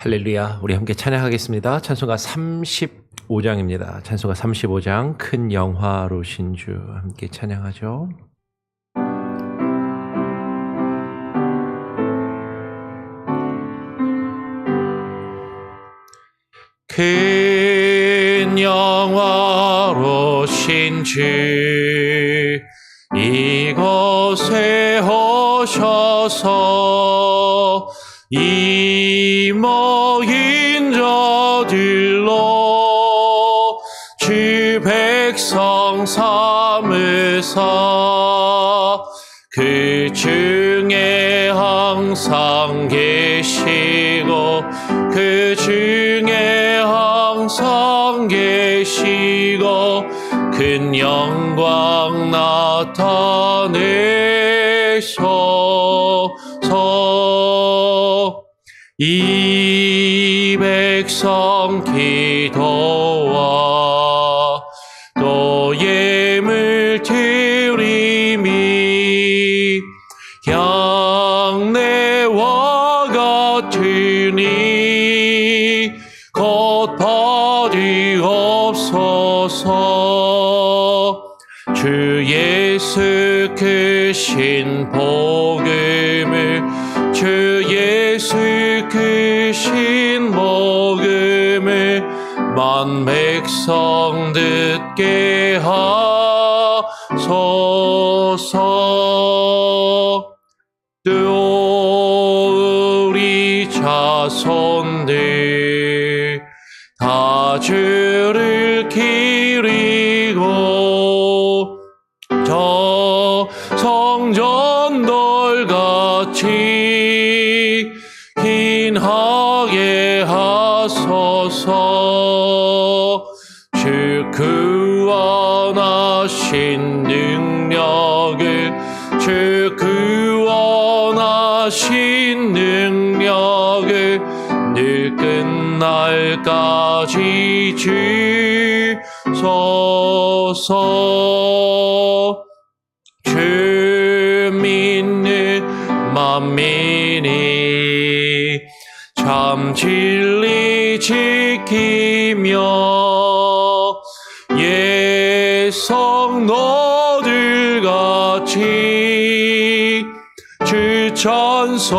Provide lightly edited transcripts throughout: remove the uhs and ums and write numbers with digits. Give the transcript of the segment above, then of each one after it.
할렐루야. 우리 함께 찬양하겠습니다. 찬송가 35장입니다. 찬송가 35장 큰 영화로신 주 함께 찬양하죠. 큰 영화로신 주 이곳에 오셔서 이 모인 자들로 주 백성 삼으사 그 중에 항상 계시고 그 중에 항상 계시고 큰 영광 나타내소서. 이 백성 기도와 또 예물 드림이 향내와 같으니 곧 받으옵소서. 주 예수 크신 복음을 주 예수 크신 복음을 만 백성 듣게 하소서. 또 우리 자손들 다 주를 기리고 저 성전돌같이 hin하게 하소서. 주 구원하신 능력을 주 구원하신 능력을 늘 끝날까지 주소서. 주 믿는 만민이 참 진리 지키며 옛 성도들같이 주 찬송하다가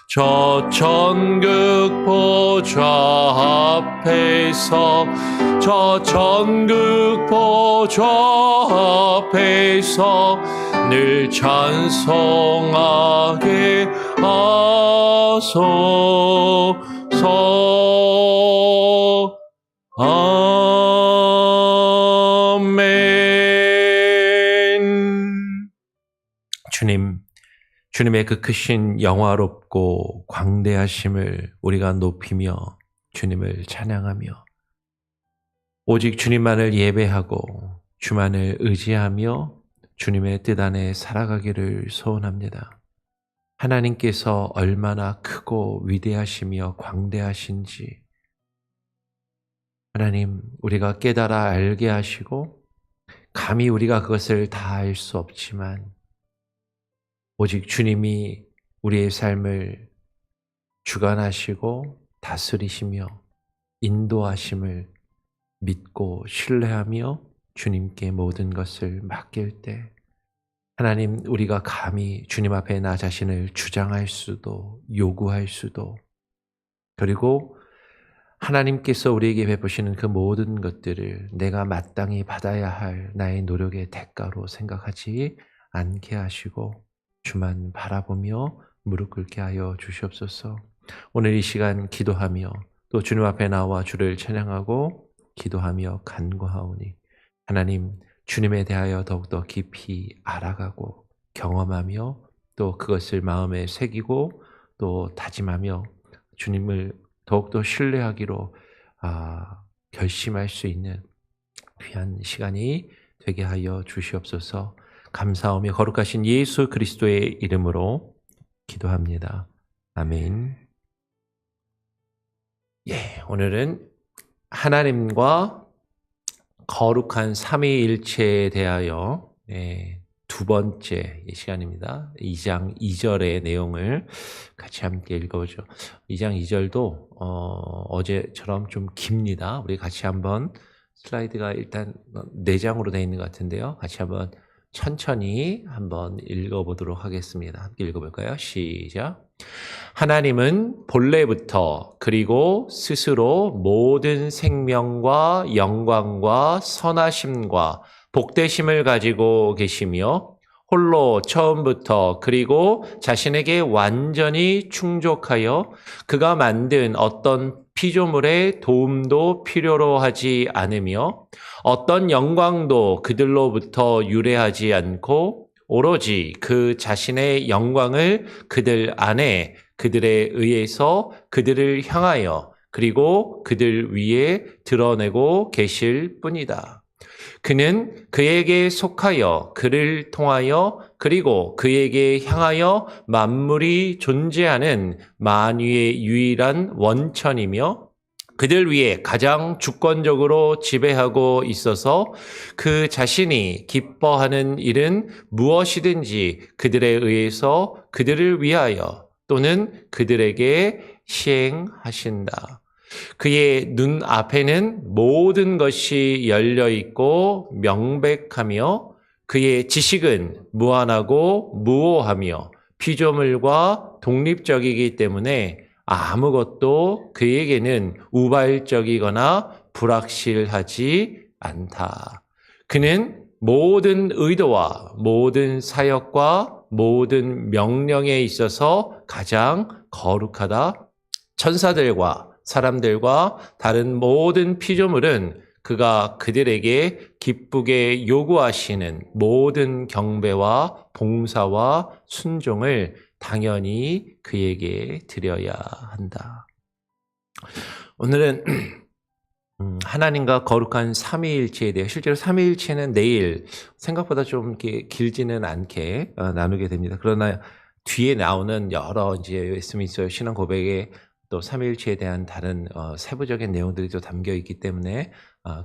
저 천국 보좌 앞에서 저 천국 보좌 앞에서 늘 찬송하게 하소서. 아멘. 주님의 그 크신 영화롭고 광대하심을 우리가 높이며 주님을 찬양하며 오직 주님만을 예배하고 주만을 의지하며 주님의 뜻 안에 살아가기를 소원합니다. 하나님께서 얼마나 크고 위대하시며 광대하신지 하나님 우리가 깨달아 알게 하시고 감히 우리가 그것을 다 알 수 없지만 오직 주님이 우리의 삶을 주관하시고 다스리시며 인도하심을 믿고 신뢰하며 주님께 모든 것을 맡길 때 하나님 우리가 감히 주님 앞에 나 자신을 주장할 수도 요구할 수도 그리고 하나님께서 우리에게 베푸시는 그 모든 것들을 내가 마땅히 받아야 할 나의 노력의 대가로 생각하지 않게 하시고 주만 바라보며 무릎 꿇게 하여 주시옵소서. 오늘 이 시간 기도하며 또 주님 앞에 나와 주를 찬양하고 기도하며 간구하오니 하나님 주님에 대하여 더욱더 깊이 알아가고 경험하며 또 그것을 마음에 새기고 또 다짐하며 주님을 더욱더 신뢰하기로 결심할 수 있는 귀한 시간이 되게 하여 주시옵소서. 감사하며 거룩하신 예수 그리스도의 이름으로 기도합니다. 아멘. 오늘은 하나님과 거룩한 삼위일체에 대하여 두 번째 시간입니다. 2장 2절의 내용을 같이 함께 읽어보죠. 2장 2절도 어제처럼 좀 깁니다. 우리 같이 한번 슬라이드가 일단 4장으로 되어 있는 것 같은데요. 같이 한번 천천히 한번 읽어보도록 하겠습니다. 함께 읽어볼까요? 시작. 하나님은 본래부터 그리고 스스로 모든 생명과 영광과 선하심과 복되심을 가지고 계시며 홀로 처음부터 그리고 자신에게 완전히 충족하여 그가 만든 어떤 피조물의 도움도 필요로 하지 않으며 어떤 영광도 그들로부터 유래하지 않고 오로지 그 자신의 영광을 그들 안에 그들에 의해서 그들을 향하여 그리고 그들 위에 드러내고 계실 뿐이다. 그는 그에게 속하여 그를 통하여 그리고 그에게 향하여 만물이 존재하는 만유의 유일한 원천이며 그들 위에 가장 주권적으로 지배하고 있어서 그 자신이 기뻐하는 일은 무엇이든지 그들에 의해서 그들을 위하여 또는 그들에게 시행하신다. 그의 눈 앞에는 모든 것이 열려 있고 명백하며 그의 지식은 무한하고 무오하며 피조물과 독립적이기 때문에 아무것도 그에게는 우발적이거나 불확실하지 않다. 그는 모든 의도와 모든 사역과 모든 명령에 있어서 가장 거룩하다. 천사들과 사람들과 다른 모든 피조물은 그가 그들에게 기쁘게 요구하시는 모든 경배와 봉사와 순종을 당연히 그에게 드려야 한다. 오늘은 하나님과 거룩한 삼위일체에 대해 실제로 삼위일체는 내일 생각보다 좀 이렇게 길지는 않게 나누게 됩니다. 그러나 뒤에 나오는 여러 이제 웨스트민스터 신앙 고백에 또 삼위일체에 대한 다른 세부적인 내용들이 또 담겨 있기 때문에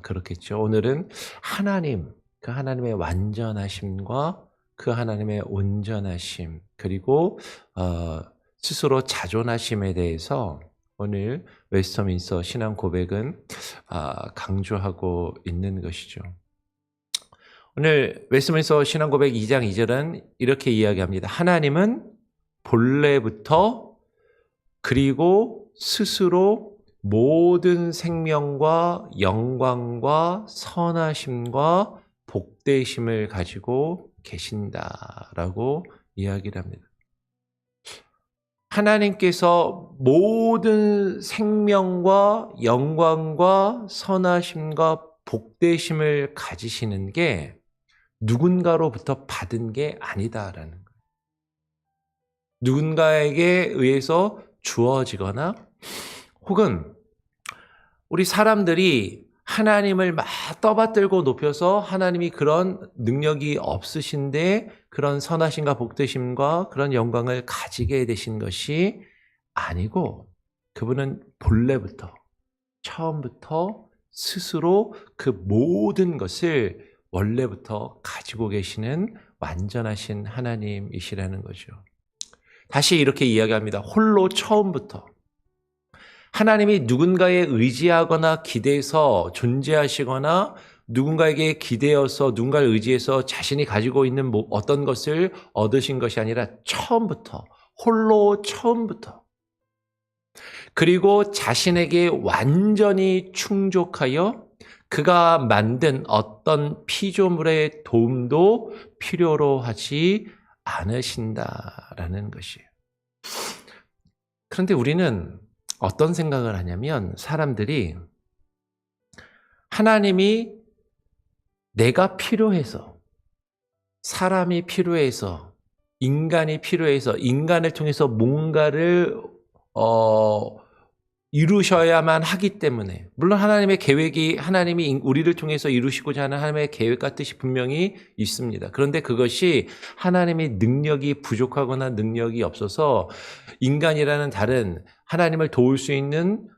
그렇겠죠. 오늘은 하나님, 그 하나님의 완전하심과 그 하나님의 온전하심 그리고 스스로 자존하심에 대해서 오늘 웨스터민스터 신앙 고백은 강조하고 있는 것이죠. 오늘 웨스터민스터 신앙 고백 2장 2절은 이렇게 이야기합니다. 하나님은 본래부터 그리고 스스로 모든 생명과 영광과 선하심과 복되심을 가지고 계신다라고 이야기를 합니다. 하나님께서 모든 생명과 영광과 선하심과 복되심을 가지시는 게 누군가로부터 받은 게 아니다라는 거예요. 누군가에게 의해서 주어지거나 혹은 우리 사람들이 하나님을 막 떠받들고 높여서 하나님이 그런 능력이 없으신데 그런 선하심과 복되심과 그런 영광을 가지게 되신 것이 아니고 그분은 본래부터 처음부터 스스로 그 모든 것을 원래부터 가지고 계시는 완전하신 하나님이시라는 거죠. 다시 이렇게 이야기합니다. 홀로 처음부터 하나님이 누군가에 의지하거나 기대서 존재하시거나 누군가에게 기대어서 누군가를 의지해서 자신이 가지고 있는 어떤 것을 얻으신 것이 아니라 처음부터 홀로 처음부터 그리고 자신에게 완전히 충족하여 그가 만든 어떤 피조물의 도움도 필요로 하지 않으신다라는 것이에요. 그런데 우리는 어떤 생각을 하냐면 사람들이 하나님이 내가 필요해서 사람이 필요해서 인간이 필요해서 인간을 통해서 뭔가를 이루셔야만 하기 때문에 물론 하나님의 계획이 하나님이 우리를 통해서 이루시고자 하는 하나님의 계획과 뜻이 분명히 있습니다. 그런데 그것이 하나님의 능력이 부족하거나 능력이 없어서 인간이라는 다른 하나님을 도울 수 있는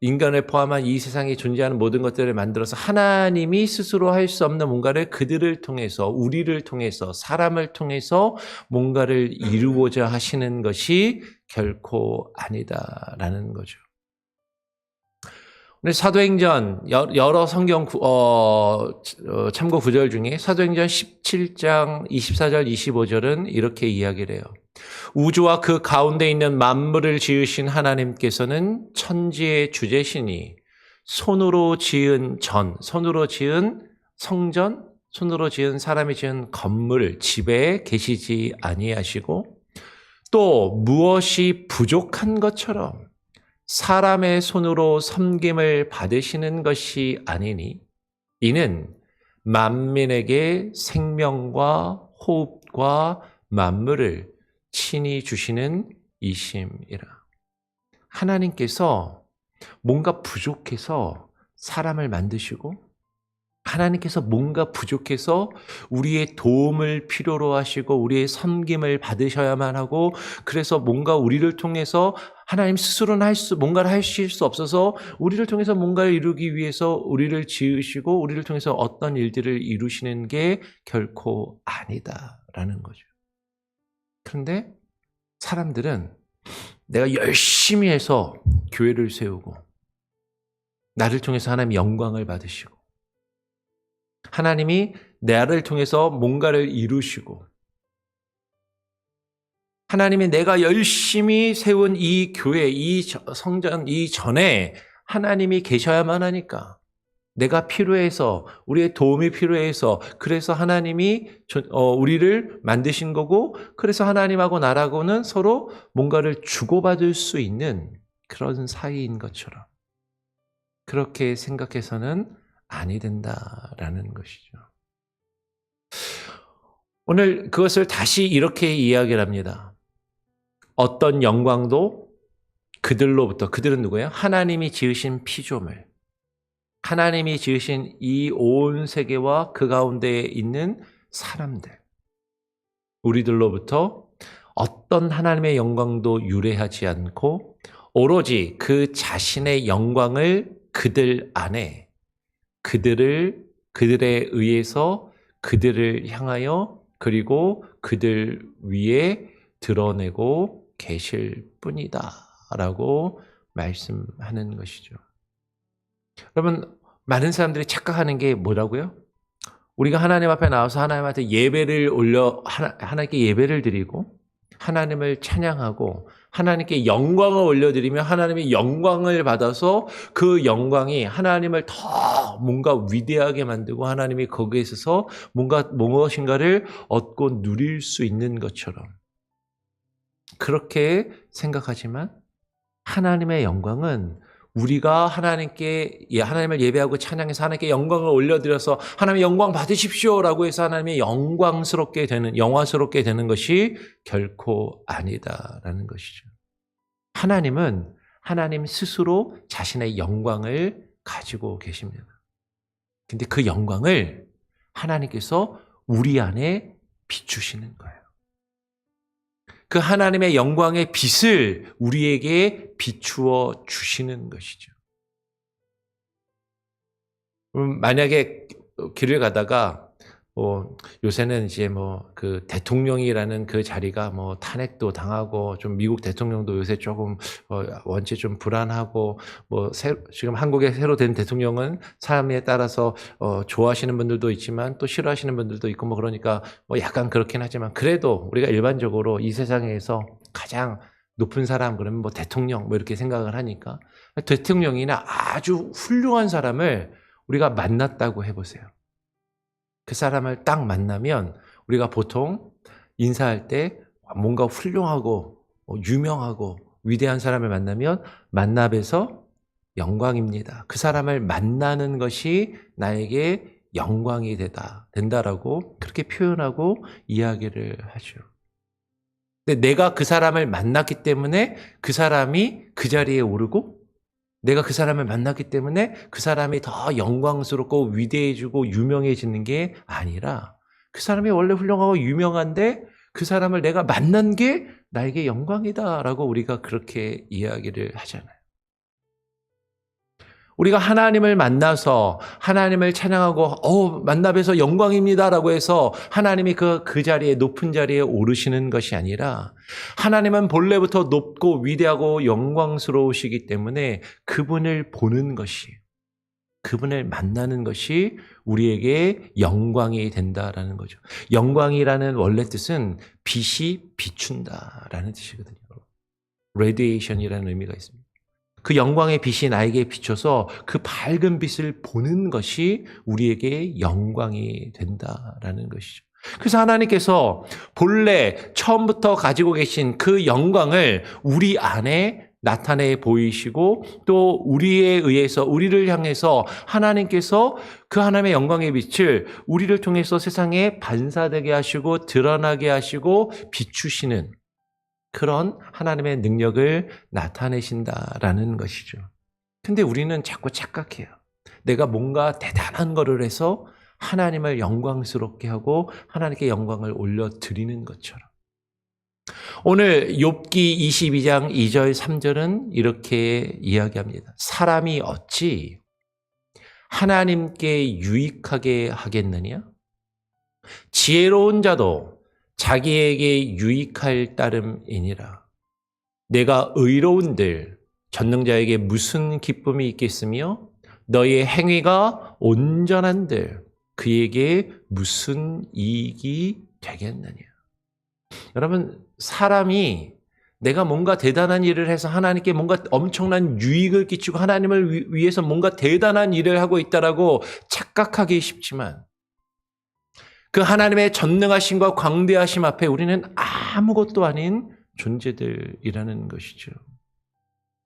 인간을 포함한 이 세상에 존재하는 모든 것들을 만들어서 하나님이 스스로 할 수 없는 뭔가를 그들을 통해서, 우리를 통해서, 사람을 통해서 뭔가를 이루고자 하시는 것이 결코 아니다라는 거죠. 오늘 사도행전 여러 성경 참고 구절 중에 사도행전 17장 24절 25절은 이렇게 이야기를 해요. 우주와 그 가운데 있는 만물을 지으신 하나님께서는 천지의 주제시니 손으로 지은 성전, 손으로 지은 사람이 지은 건물, 집에 계시지 아니하시고 또 무엇이 부족한 것처럼 사람의 손으로 섬김을 받으시는 것이 아니니 이는 만민에게 생명과 호흡과 만물을 친히 주시는 이심이라. 하나님께서 뭔가 부족해서 사람을 만드시고 하나님께서 뭔가 부족해서 우리의 도움을 필요로 하시고 우리의 섬김을 받으셔야만 하고 그래서 뭔가 우리를 통해서 하나님 스스로는 뭔가를 하실 수 없어서 우리를 통해서 뭔가를 이루기 위해서 우리를 지으시고 우리를 통해서 어떤 일들을 이루시는 게 결코 아니다라는 거죠. 그런데 사람들은 내가 열심히 해서 교회를 세우고 나를 통해서 하나님 영광을 받으시고 하나님이 나를 통해서 뭔가를 이루시고 하나님이 내가 열심히 세운 이 교회, 이 성전 이전에 하나님이 계셔야만 하니까 내가 필요해서 우리의 도움이 필요해서 그래서 하나님이 우리를 만드신 거고 그래서 하나님하고 나라고는 서로 뭔가를 주고받을 수 있는 그런 사이인 것처럼 그렇게 생각해서는 아니 된다라는 것이죠. 오늘 그것을 다시 이렇게 이야기를 합니다. 어떤 영광도 그들은 누구예요? 하나님이 지으신 피조물. 하나님이 지으신 이 온 세계와 그 가운데에 있는 사람들. 우리들로부터 어떤 하나님의 영광도 유래하지 않고 오로지 그 자신의 영광을 그들 안에 그들에 의해서 그들을 향하여 그리고 그들 위에 드러내고 계실 뿐이다 라고 말씀하는 것이죠. 여러분 많은 사람들이 착각하는 게 뭐라고요? 우리가 하나님 앞에 나와서 하나님한테 하나님께 예배를 드리고 하나님을 찬양하고 하나님께 영광을 올려드리며 하나님의 영광을 받아서 그 영광이 하나님을 더 뭔가 위대하게 만들고 하나님이 거기에 있어서 무엇인가를 얻고 누릴 수 있는 것처럼 그렇게 생각하지만 하나님의 영광은 우리가 하나님을 예배하고 찬양해서 하나님께 영광을 올려드려서 하나님의 영광 받으십시오라고 해서 하나님의 영화스럽게 되는 것이 결코 아니다라는 것이죠. 하나님은 하나님 스스로 자신의 영광을 가지고 계십니다. 근데 그 영광을 하나님께서 우리 안에 비추시는 거예요. 그 하나님의 영광의 빛을 우리에게 비추어 주시는 것이죠. 만약에 길을 가다가 요새는 이제 그 대통령이라는 그 자리가 탄핵도 당하고 좀 미국 대통령도 요새 조금 원체 좀 불안하고 지금 한국에 새로 된 대통령은 사람에 따라서 좋아하시는 분들도 있지만 또 싫어하시는 분들도 있고 그러니까 약간 그렇긴 하지만 그래도 우리가 일반적으로 이 세상에서 가장 높은 사람 그러면 대통령 이렇게 생각을 하니까 대통령이나 아주 훌륭한 사람을 우리가 만났다고 해보세요. 그 사람을 딱 만나면 우리가 보통 인사할 때 뭔가 훌륭하고 유명하고 위대한 사람을 만나면 만나뵈서 영광입니다. 그 사람을 만나는 것이 나에게 영광이 된다라고 그렇게 표현하고 이야기를 하죠. 근데 내가 그 사람을 만났기 때문에 그 사람이 그 자리에 오르고 내가 그 사람을 만났기 때문에 그 사람이 더 영광스럽고 위대해지고 유명해지는 게 아니라 그 사람이 원래 훌륭하고 유명한데 그 사람을 내가 만난 게 나에게 영광이다라고 우리가 그렇게 이야기를 하잖아요. 우리가 하나님을 만나서 하나님을 찬양하고 만나 뵈서 영광입니다라고 해서 하나님이 그 자리에 높은 자리에 오르시는 것이 아니라 하나님은 본래부터 높고 위대하고 영광스러우시기 때문에 그분을 보는 것이 그분을 만나는 것이 우리에게 영광이 된다라는 거죠. 영광이라는 원래 뜻은 빛이 비춘다라는 뜻이거든요. radiation이라는 의미가 있습니다. 그 영광의 빛이 나에게 비춰서 그 밝은 빛을 보는 것이 우리에게 영광이 된다라는 것이죠. 그래서 하나님께서 본래 처음부터 가지고 계신 그 영광을 우리 안에 나타내 보이시고 또 우리에 의해서 우리를 향해서 하나님께서 그 하나님의 영광의 빛을 우리를 통해서 세상에 반사되게 하시고 드러나게 하시고 비추시는 그런 하나님의 능력을 나타내신다라는 것이죠. 근데 우리는 자꾸 착각해요. 내가 뭔가 대단한 거를 해서 하나님을 영광스럽게 하고 하나님께 영광을 올려드리는 것처럼. 오늘 욥기 22장 2절 3절은 이렇게 이야기합니다. 사람이 어찌 하나님께 유익하게 하겠느냐? 지혜로운 자도 자기에게 유익할 따름이니라. 내가 의로운들 전능자에게 무슨 기쁨이 있겠으며 너의 행위가 온전한들 그에게 무슨 이익이 되겠느냐. 여러분, 사람이 내가 뭔가 대단한 일을 해서 하나님께 뭔가 엄청난 유익을 끼치고 하나님을 위해서 뭔가 대단한 일을 하고 있다라고 착각하기 쉽지만 그 하나님의 전능하심과 광대하심 앞에 우리는 아무것도 아닌 존재들이라는 것이죠.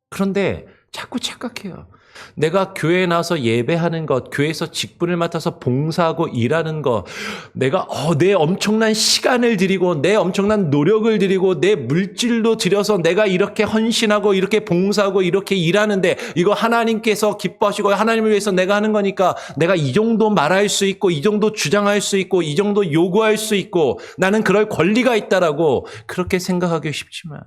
그런데 자꾸 착각해요. 내가 교회에 나와서 예배하는 것, 교회에서 직분을 맡아서 봉사하고 일하는 것, 내가 내 엄청난 시간을 들이고 내 엄청난 노력을 들이고 내 물질도 들여서 내가 이렇게 헌신하고 이렇게 봉사하고 이렇게 일하는데 이거 하나님께서 기뻐하시고 하나님을 위해서 내가 하는 거니까 내가 이 정도 말할 수 있고 이 정도 주장할 수 있고 이 정도 요구할 수 있고 나는 그럴 권리가 있다라고 그렇게 생각하기 쉽지만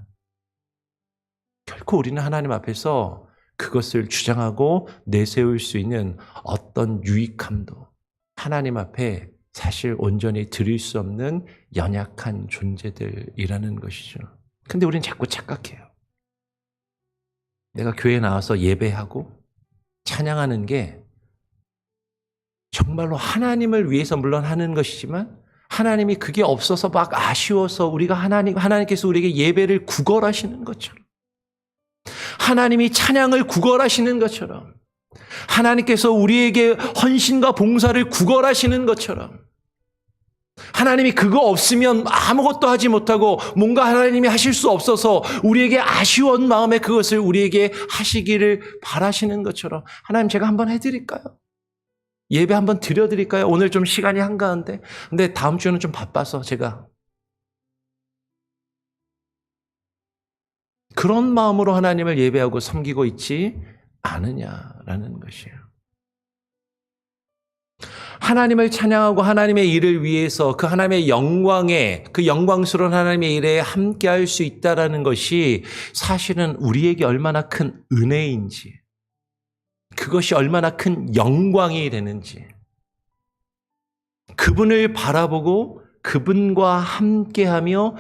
결코 우리는 하나님 앞에서 그것을 주장하고 내세울 수 있는 어떤 유익함도 하나님 앞에 사실 온전히 드릴 수 없는 연약한 존재들이라는 것이죠. 근데 우리는 자꾸 착각해요. 내가 교회에 나와서 예배하고 찬양하는 게 정말로 하나님을 위해서 물론 하는 것이지만 하나님이 그게 없어서 막 아쉬워서 우리가 하나님께서 우리에게 예배를 구걸하시는 것처럼 하나님이 찬양을 구걸하시는 것처럼 하나님께서 우리에게 헌신과 봉사를 구걸하시는 것처럼 하나님이 그거 없으면 아무것도 하지 못하고 뭔가 하나님이 하실 수 없어서 우리에게 아쉬운 마음에 그것을 우리에게 하시기를 바라시는 것처럼 하나님 제가 한번 해드릴까요? 예배 한번 드려드릴까요? 오늘 좀 시간이 한가한데 근데 다음 주는 좀 바빠서 제가 그런 마음으로 하나님을 예배하고 섬기고 있지 않으냐라는 것이에요. 하나님을 찬양하고 하나님의 일을 위해서 그 하나님의 영광에 그 영광스러운 하나님의 일에 함께할 수 있다라는 것이 사실은 우리에게 얼마나 큰 은혜인지 그것이 얼마나 큰 영광이 되는지 그분을 바라보고 그분과 함께하며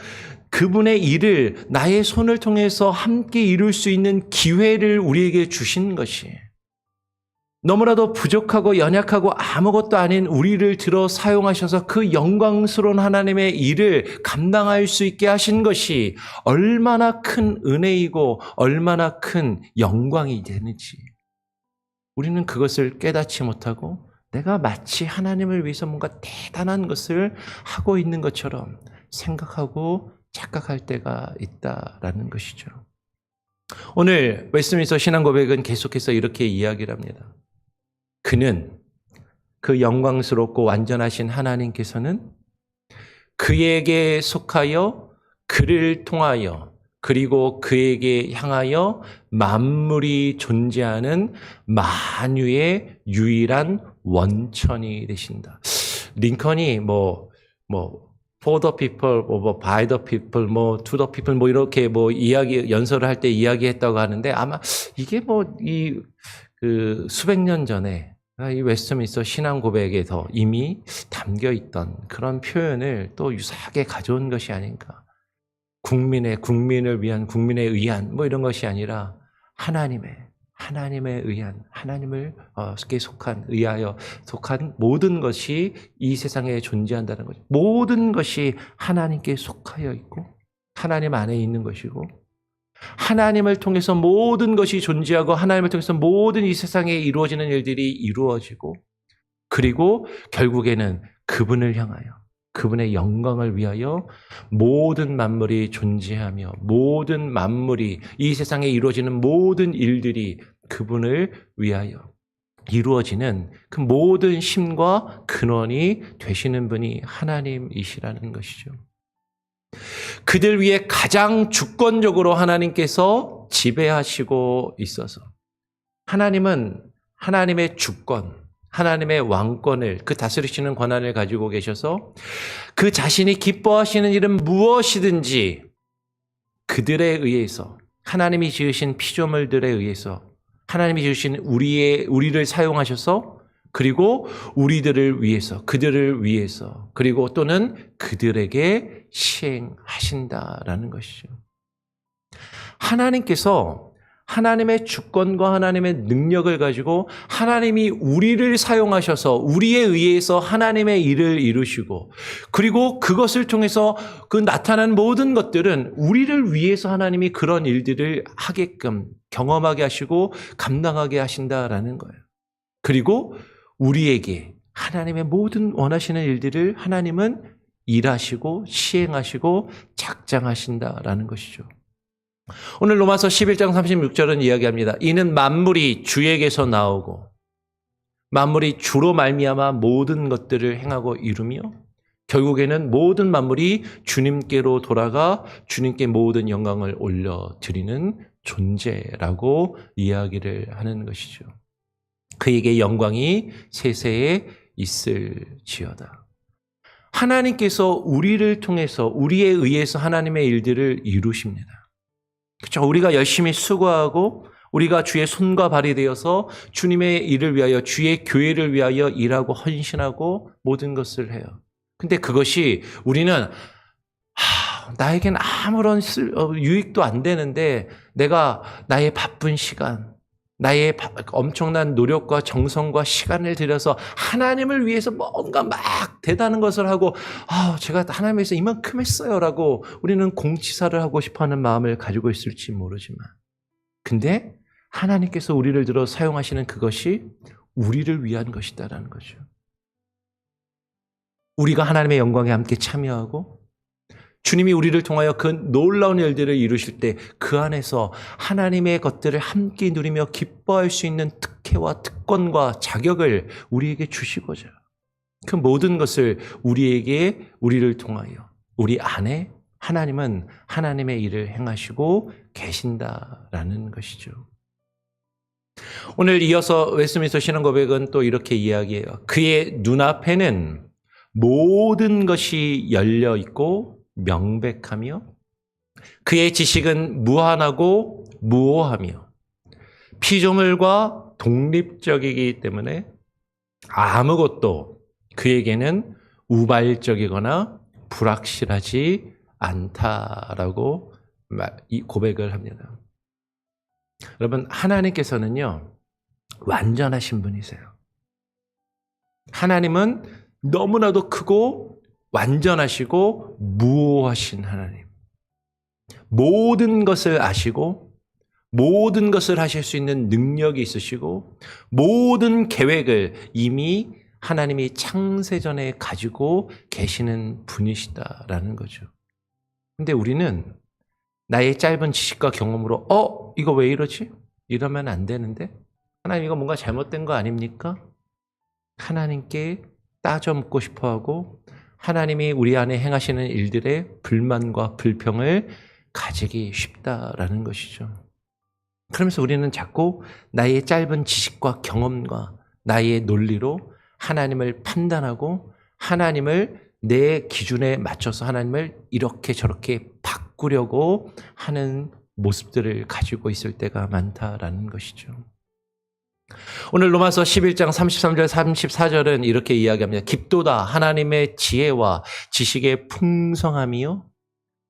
그분의 일을 나의 손을 통해서 함께 이룰 수 있는 기회를 우리에게 주신 것이 너무나도 부족하고 연약하고 아무것도 아닌 우리를 들어 사용하셔서 그 영광스러운 하나님의 일을 감당할 수 있게 하신 것이 얼마나 큰 은혜이고 얼마나 큰 영광이 되는지 우리는 그것을 깨닫지 못하고 내가 마치 하나님을 위해서 뭔가 대단한 것을 하고 있는 것처럼 생각하고 착각할 때가 있다라는 것이죠. 오늘 웨스트민스터 신앙고백은 계속해서 이렇게 이야기를 합니다. 그는 그 영광스럽고 완전하신 하나님께서는 그에게 속하여 그를 통하여 그리고 그에게 향하여 만물이 존재하는 만유의 유일한 원천이 되신다. 링컨이 for the people, by the people, to the people, 이렇게 이야기, 연설을 할 때 이야기했다고 하는데 아마 이게 그 수백 년 전에 이 웨스트민스터 신앙 고백에서 이미 담겨 있던 그런 표현을 또 유사하게 가져온 것이 아닌가. 국민을 위한, 국민에 의한 뭐 이런 것이 아니라 하나님에 의한, 하나님을 의하여 속한 모든 것이 이 세상에 존재한다는 거죠. 모든 것이 하나님께 속하여 있고 하나님 안에 있는 것이고 하나님을 통해서 모든 것이 존재하고 하나님을 통해서 모든 이 세상에 이루어지는 일들이 이루어지고 그리고 결국에는 그분을 향하여 그분의 영광을 위하여 모든 만물이 존재하며 모든 만물이 이 세상에 이루어지는 모든 일들이 그분을 위하여 이루어지는 그 모든 힘과 근원이 되시는 분이 하나님이시라는 것이죠. 그들 위에 가장 주권적으로 하나님께서 지배하시고 있어서 하나님은 하나님의 주권, 하나님의 왕권을 그 다스리시는 권한을 가지고 계셔서 그 자신이 기뻐하시는 일은 무엇이든지 그들에 의해서 하나님이 지으신 피조물들에 의해서 하나님이 지으신 우리를 사용하셔서 그리고 우리들을 위해서 그들을 위해서 그리고 또는 그들에게 시행하신다라는 것이죠. 하나님께서 하나님의 주권과 하나님의 능력을 가지고 하나님이 우리를 사용하셔서 우리에 의해서 하나님의 일을 이루시고 그리고 그것을 통해서 그 나타난 모든 것들은 우리를 위해서 하나님이 그런 일들을 하게끔 경험하게 하시고 감당하게 하신다라는 거예요. 그리고 우리에게 하나님의 모든 원하시는 일들을 하나님은 일하시고 시행하시고 작장하신다라는 것이죠. 오늘 로마서 11장 36절은 이야기합니다. 이는 만물이 주에게서 나오고 만물이 주로 말미암아 모든 것들을 행하고 이루며 결국에는 모든 만물이 주님께로 돌아가 주님께 모든 영광을 올려드리는 존재라고 이야기를 하는 것이죠. 그에게 영광이 세세에 있을지어다. 하나님께서 우리를 통해서 우리에 의해서 하나님의 일들을 이루십니다. 그렇죠? 우리가 열심히 수고하고 우리가 주의 손과 발이 되어서 주님의 일을 위하여 주의 교회를 위하여 일하고 헌신하고 모든 것을 해요. 근데 그것이 우리는 나에겐 아무런 유익도 안 되는데 내가 나의 바쁜 시간 나의 엄청난 노력과 정성과 시간을 들여서 하나님을 위해서 뭔가 막 대단한 것을 하고 제가 하나님을 위해서 이만큼 했어요 라고 우리는 공치사를 하고 싶어하는 마음을 가지고 있을지 모르지만 근데 하나님께서 우리를 들어 사용하시는 그것이 우리를 위한 것이다라는 거죠. 우리가 하나님의 영광에 함께 참여하고 주님이 우리를 통하여 그 놀라운 일들을 이루실 때 그 안에서 하나님의 것들을 함께 누리며 기뻐할 수 있는 특혜와 특권과 자격을 우리에게 주시고자 그 모든 것을 우리를 통하여 우리 안에 하나님은 하나님의 일을 행하시고 계신다라는 것이죠. 오늘 이어서 웨스트민스터 신앙 고백은 또 이렇게 이야기해요. 그의 눈앞에는 모든 것이 열려 있고 명백하며 그의 지식은 무한하고 무오하며 피조물과 독립적이기 때문에 아무것도 그에게는 우발적이거나 불확실하지 않다라고 이 고백을 합니다. 여러분 하나님께서는요 완전하신 분이세요. 하나님은 너무나도 크고 완전하시고 무오하신 하나님. 모든 것을 아시고 모든 것을 하실 수 있는 능력이 있으시고 모든 계획을 이미 하나님이 창세전에 가지고 계시는 분이시다라는 거죠. 근데 우리는 나의 짧은 지식과 경험으로 이거 왜 이러지? 이러면 안 되는데 하나님 이거 뭔가 잘못된 거 아닙니까? 하나님께 따져 묻고 싶어하고 하나님이 우리 안에 행하시는 일들의 불만과 불평을 가지기 쉽다라는 것이죠. 그러면서 우리는 자꾸 나의 짧은 지식과 경험과 나의 논리로 하나님을 판단하고 하나님을 내 기준에 맞춰서 하나님을 이렇게 저렇게 바꾸려고 하는 모습들을 가지고 있을 때가 많다라는 것이죠. 오늘 로마서 11장 33절 34절은 이렇게 이야기합니다. 깊도다 하나님의 지혜와 지식의 풍성함이요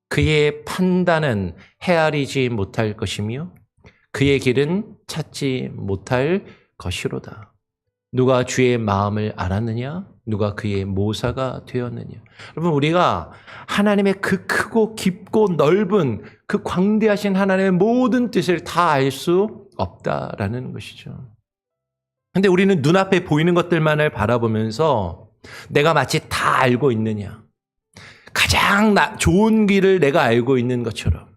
그의 판단은 헤아리지 못할 것이며 그의 길은 찾지 못할 것이로다. 누가 주의 마음을 알았느냐? 누가 그의 모사가 되었느냐? 여러분 우리가 하나님의 그 크고 깊고 넓은 그 광대하신 하나님의 모든 뜻을 다 알 수 없다라는 것이죠. 근데 우리는 눈앞에 보이는 것들만을 바라보면서 내가 마치 다 알고 있느냐? 가장 좋은 길을 내가 알고 있는 것처럼.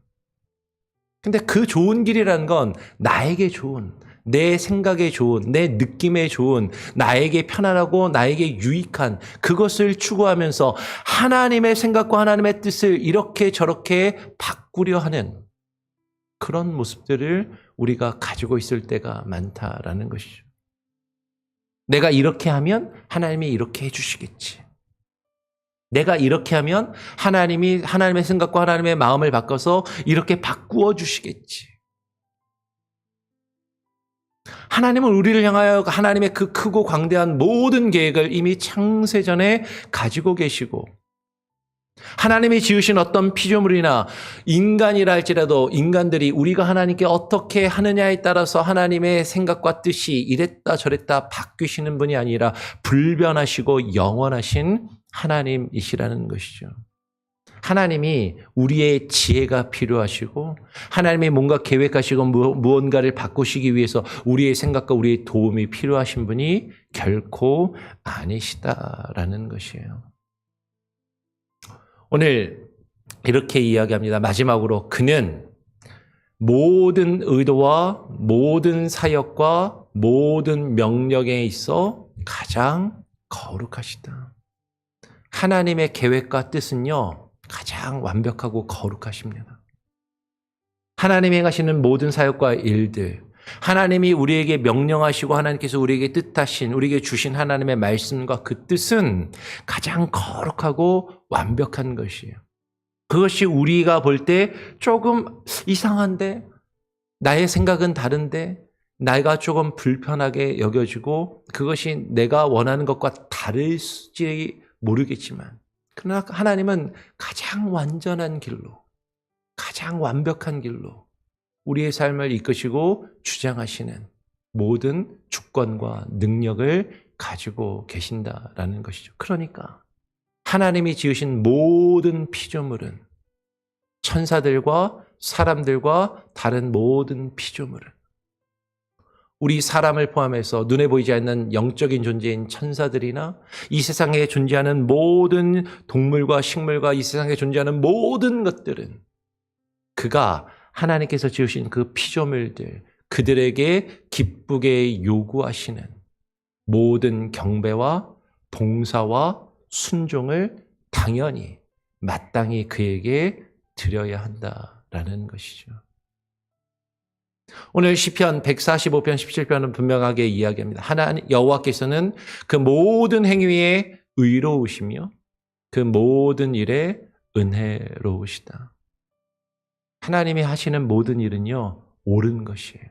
근데 그 좋은 길이라는 건 나에게 좋은, 내 생각에 좋은, 내 느낌에 좋은, 나에게 편안하고 나에게 유익한 그것을 추구하면서 하나님의 생각과 하나님의 뜻을 이렇게 저렇게 바꾸려 하는 그런 모습들을 우리가 가지고 있을 때가 많다라는 것이죠. 내가 이렇게 하면 하나님이 이렇게 해주시겠지. 내가 이렇게 하면 하나님이 하나님의 생각과 하나님의 마음을 바꿔서 이렇게 바꾸어 주시겠지. 하나님은 우리를 향하여 하나님의 그 크고 광대한 모든 계획을 이미 창세전에 가지고 계시고 하나님이 지으신 어떤 피조물이나 인간이라 할지라도 인간들이 우리가 하나님께 어떻게 하느냐에 따라서 하나님의 생각과 뜻이 이랬다 저랬다 바뀌시는 분이 아니라 불변하시고 영원하신 하나님이시라는 것이죠. 하나님이 우리의 지혜가 필요하시고 하나님이 뭔가 계획하시고 무언가를 바꾸시기 위해서 우리의 생각과 우리의 도움이 필요하신 분이 결코 아니시다라는 것이에요. 오늘 이렇게 이야기합니다. 마지막으로 그는 모든 의도와 모든 사역과 모든 명령에 있어 가장 거룩하시다. 하나님의 계획과 뜻은요, 가장 완벽하고 거룩하십니다. 하나님이 행하시는 모든 사역과 일들, 하나님이 우리에게 명령하시고 하나님께서 우리에게 뜻하신, 우리에게 주신 하나님의 말씀과 그 뜻은 가장 거룩하고 완벽한 것이에요. 그것이 우리가 볼 때 조금 이상한데, 나의 생각은 다른데, 내가 조금 불편하게 여겨지고 그것이 내가 원하는 것과 다를지 모르겠지만 그러나 하나님은 가장 완전한 길로, 가장 완벽한 길로 우리의 삶을 이끄시고 주장하시는 모든 주권과 능력을 가지고 계신다라는 것이죠. 그러니까 하나님이 지으신 모든 피조물은 천사들과 사람들과 다른 모든 피조물은 우리 사람을 포함해서 눈에 보이지 않는 영적인 존재인 천사들이나 이 세상에 존재하는 모든 동물과 식물과 이 세상에 존재하는 모든 것들은 그가 하나님께서 지으신 그 피조물들, 그들에게 기쁘게 요구하시는 모든 경배와 봉사와 순종을 당연히 마땅히 그에게 드려야 한다라는 것이죠. 오늘 시편 145편 17편은 분명하게 이야기합니다. 하나님 여호와께서는 그 모든 행위에 의로우시며 그 모든 일에 은혜로우시다. 하나님이 하시는 모든 일은요, 옳은 것이에요.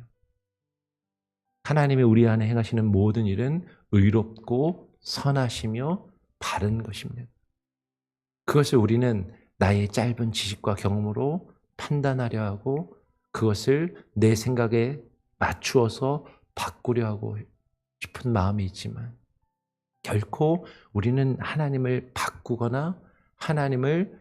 하나님이 우리 안에 행하시는 모든 일은 의롭고 선하시며 바른 것입니다. 그것을 우리는 나의 짧은 지식과 경험으로 판단하려 하고 그것을 내 생각에 맞추어서 바꾸려 하고 싶은 마음이 있지만 결코 우리는 하나님을 바꾸거나 하나님을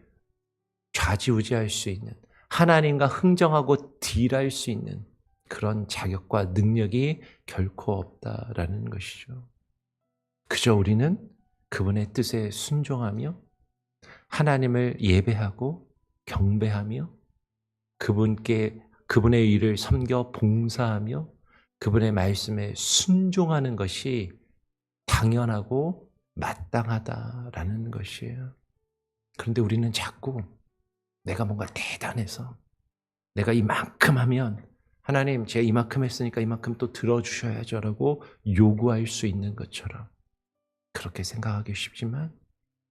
좌지우지할 수 있는, 하나님과 흥정하고 딜할 수 있는 그런 자격과 능력이 결코 없다라는 것이죠. 그저 우리는 그분의 뜻에 순종하며 하나님을 예배하고 경배하며 그분의 일을 섬겨 봉사하며 그분의 말씀에 순종하는 것이 당연하고 마땅하다라는 것이에요. 그런데 우리는 자꾸 내가 뭔가 대단해서 내가 이만큼 하면 하나님 제가 이만큼 했으니까 이만큼 또 들어주셔야죠 라고 요구할 수 있는 것처럼 그렇게 생각하기 쉽지만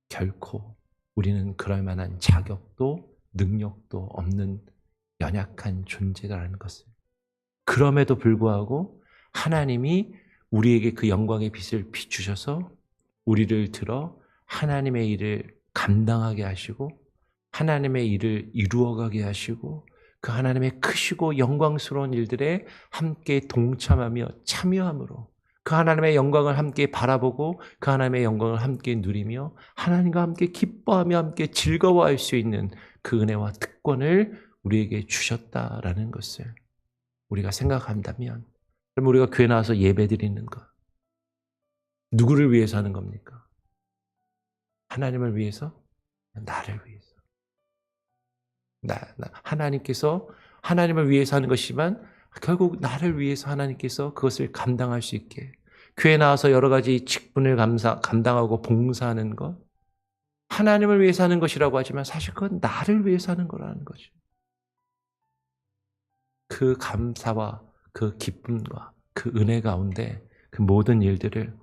결코 우리는 그럴 만한 자격도 능력도 없는 연약한 존재다라는 것을, 그럼에도 불구하고 하나님이 우리에게 그 영광의 빛을 비추셔서 우리를 들어 하나님의 일을 감당하게 하시고 하나님의 일을 이루어가게 하시고 그 하나님의 크시고 영광스러운 일들에 함께 동참하며 참여함으로 그 하나님의 영광을 함께 바라보고 그 하나님의 영광을 함께 누리며 하나님과 함께 기뻐하며 함께 즐거워할 수 있는 그 은혜와 특권을 우리에게 주셨다라는 것을 우리가 생각한다면, 그럼 우리가 교회 나와서 예배드리는 것, 누구를 위해서 하는 겁니까? 하나님을 위해서? 나를 위해서. 하나님께서 하나님을 위해서 하는 것이지만 결국 나를 위해서 하나님께서 그것을 감당할 수 있게 교회 나와서 여러 가지 직분을 감당하고 봉사하는 것, 하나님을 위해서 하는 것이라고 하지만 사실 그건 나를 위해서 하는 거라는 거죠. 그 감사와 그 기쁨과 그 은혜 가운데 그 모든 일들을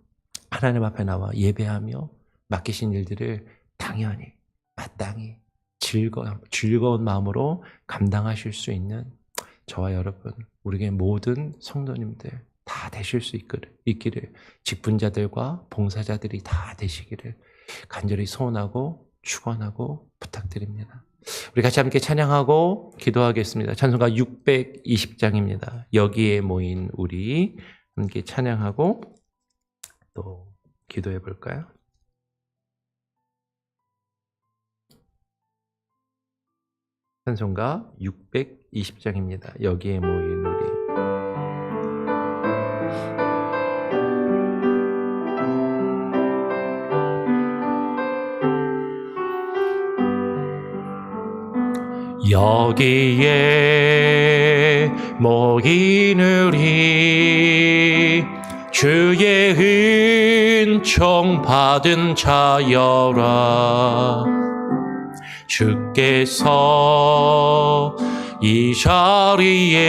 하나님 앞에 나와 예배하며 맡기신 일들을 당연히 마땅히 즐거운 마음으로 감당하실 수 있는 저와 여러분, 우리의 모든 성도님들 다 되실 수 있기를, 직분자들과 봉사자들이 다 되시기를 간절히 소원하고 축원하고 부탁드립니다. 우리 같이 함께 찬양하고 기도하겠습니다. 찬송가 620장입니다. 여기에 모인 우리 함께 찬양하고 또 기도해 볼까요? 찬송가 620장입니다. 여기에 모인 우리. 여기에 모인 우리 주의 은총 받은 자여라. 주께서 이 자리에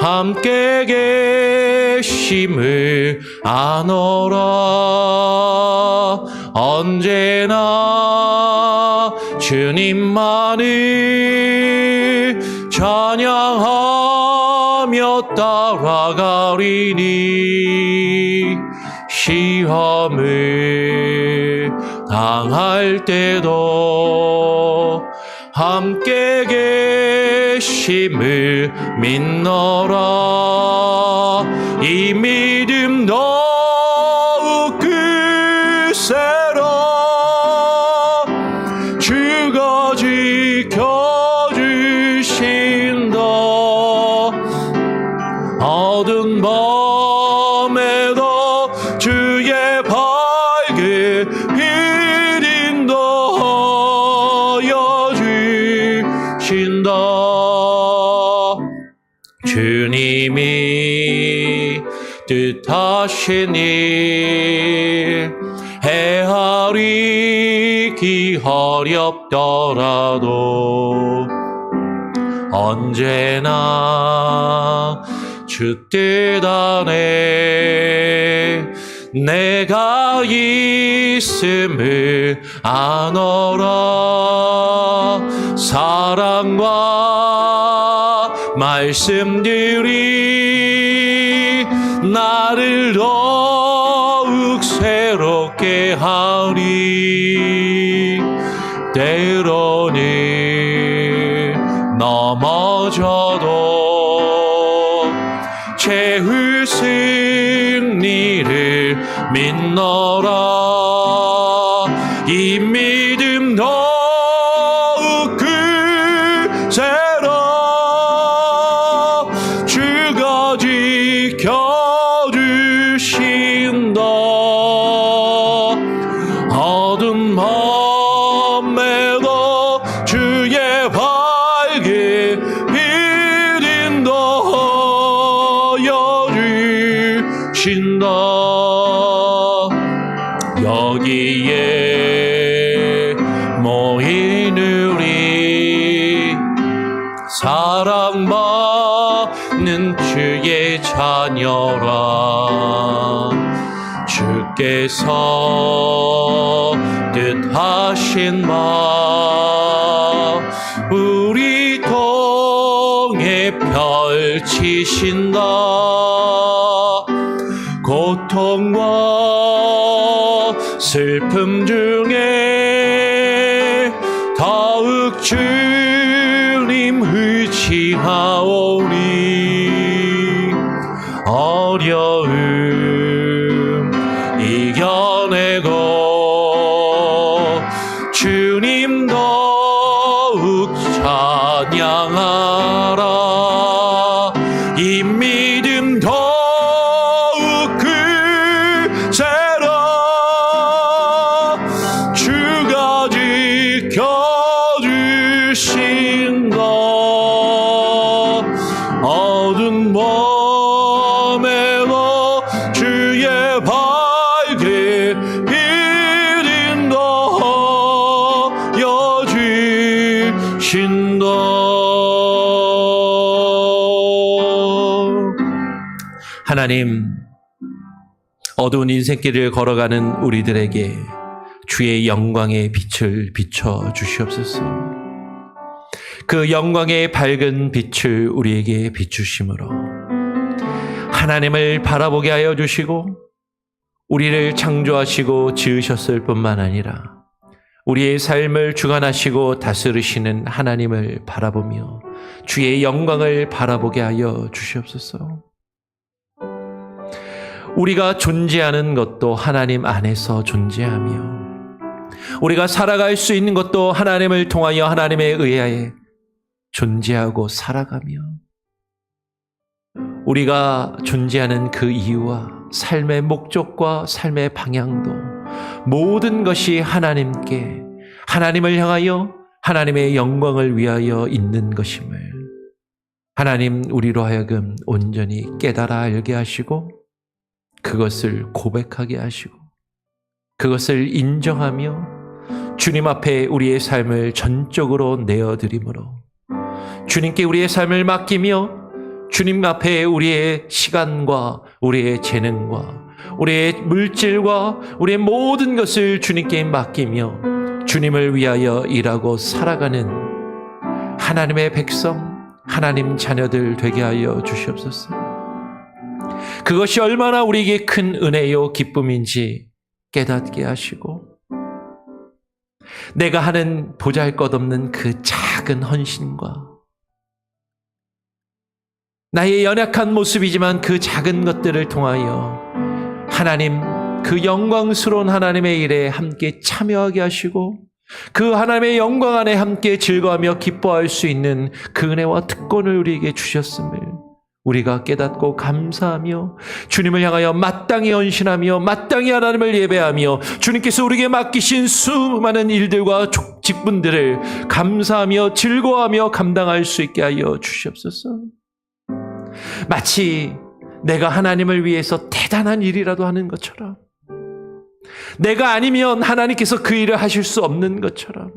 함께 계심을 아노라. 언제나 주님만을 찬양하며 따라가리니 시험을 당할 때도 함께 계심을 믿노라. 이 믿음 더욱 크세라. 주가 지켜주신다. 어두운 밤에도 주의 밝게 인도하여 주신다. 주님이 뜻하신 일 헤아리 기어렵더라도 언제나 주 뜻 안에 내가 있음을 아노라. 사랑과 말씀들이 나를 더욱 새롭게 하리. 때로는 넘어져도 최후 승리를 믿노라. 이 믿음 더욱 크세라. 주가 지켜주신다. 어두운 밤에도 주의 밝게 인도하여 주신다. 여기에 모인 우리 사랑받는 주의 자녀라. 주께서 뜻하신 바 우리 통해 펼 치신다. 고통과 슬픔 중에 더욱 주님 의지하오니 어려움 이겨내고 주님 더욱 찬양하라. 이 믿음 더욱 크세라. 주가 지켜주신다. 어두운 밤에도 주의 밝게 빛인 더하여 주신다. 하나님, 어두운 인생길을 걸어가는 우리들에게 주의 영광의 빛을 비춰 주시옵소서. 그 영광의 밝은 빛을 우리에게 비추심으로 하나님을 바라보게 하여 주시고, 우리를 창조하시고 지으셨을 뿐만 아니라 우리의 삶을 주관하시고 다스리시는 하나님을 바라보며 주의 영광을 바라보게 하여 주시옵소서. 우리가 존재하는 것도 하나님 안에서 존재하며, 우리가 살아갈 수 있는 것도 하나님을 통하여 하나님에 의하여 존재하고 살아가며, 우리가 존재하는 그 이유와 삶의 목적과 삶의 방향도 모든 것이 하나님께, 하나님을 향하여 하나님의 영광을 위하여 있는 것임을 하나님 우리로 하여금 온전히 깨달아 알게 하시고, 그것을 고백하게 하시고, 그것을 인정하며 주님 앞에 우리의 삶을 전적으로 내어드림으로 주님께 우리의 삶을 맡기며 주님 앞에 우리의 시간과 우리의 재능과 우리의 물질과 우리의 모든 것을 주님께 맡기며 주님을 위하여 일하고 살아가는 하나님의 백성, 하나님 자녀들 되게 하여 주시옵소서. 그것이 얼마나 우리에게 큰 은혜요 기쁨인지 깨닫게 하시고, 내가 하는 보잘것없는 그 작은 헌신과 나의 연약한 모습이지만 그 작은 것들을 통하여 하나님, 그 영광스러운 하나님의 일에 함께 참여하게 하시고, 그 하나님의 영광 안에 함께 즐거워하며 기뻐할 수 있는 그 은혜와 특권을 우리에게 주셨음을 우리가 깨닫고 감사하며 주님을 향하여 마땅히 헌신하며 마땅히 하나님을 예배하며 주님께서 우리에게 맡기신 수많은 일들과 직분들을 감사하며 즐거워하며 감당할 수 있게 하여 주시옵소서. 마치 내가 하나님을 위해서 대단한 일이라도 하는 것처럼, 내가 아니면 하나님께서 그 일을 하실 수 없는 것처럼,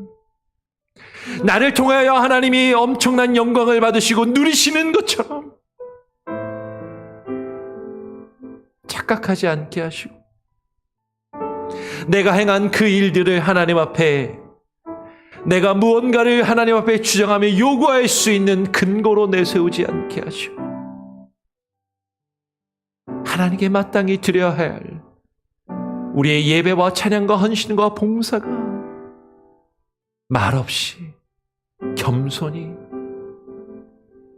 나를 통하여 하나님이 엄청난 영광을 받으시고 누리시는 것처럼 착각하지 않게 하시고, 내가 행한 그 일들을 하나님 앞에, 내가 무언가를 하나님 앞에 주장하며 요구할 수 있는 근거로 내세우지 않게 하시고, 하나님께 마땅히 드려야 할 우리의 예배와 찬양과 헌신과 봉사가 말없이 겸손히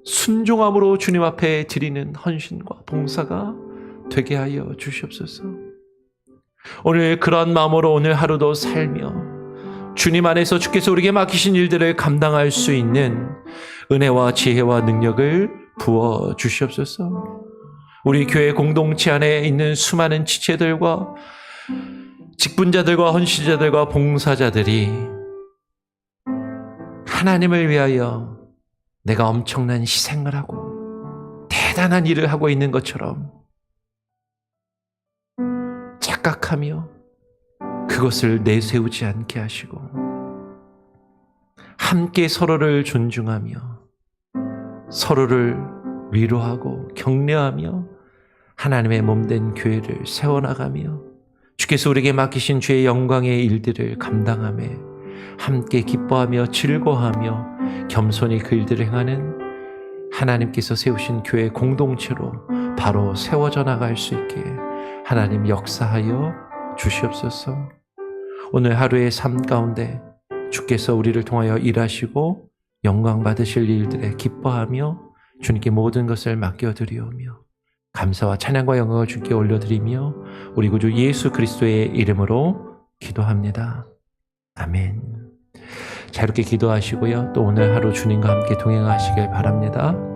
순종함으로 주님 앞에 드리는 헌신과 봉사가 되게 하여 주시옵소서. 오늘 그런 마음으로 오늘 하루도 살며 주님 안에서 주께서 우리에게 맡기신 일들을 감당할 수 있는 은혜와 지혜와 능력을 부어 주시옵소서. 우리 교회 공동체 안에 있는 수많은 지체들과 직분자들과 헌신자들과 봉사자들이 하나님을 위하여 내가 엄청난 희생을 하고 대단한 일을 하고 있는 것처럼 착각하며 그것을 내세우지 않게 하시고, 함께 서로를 존중하며 서로를 위로하고 격려하며 하나님의 몸된 교회를 세워나가며 주께서 우리에게 맡기신 주의 영광의 일들을 감당하며 함께 기뻐하며 즐거워하며 겸손히 그 일들을 행하는 하나님께서 세우신 교회 공동체로 바로 세워져 나갈 수 있게 하나님 역사하여 주시옵소서. 오늘 하루의 삶 가운데 주께서 우리를 통하여 일하시고 영광 받으실 일들에 기뻐하며 주님께 모든 것을 맡겨드리오며 감사와 찬양과 영광을 주께 올려드리며 우리 구주 예수 그리스도의 이름으로 기도합니다. 아멘. 자, 이렇게 기도하시고요. 또 오늘 하루 주님과 함께 동행하시길 바랍니다.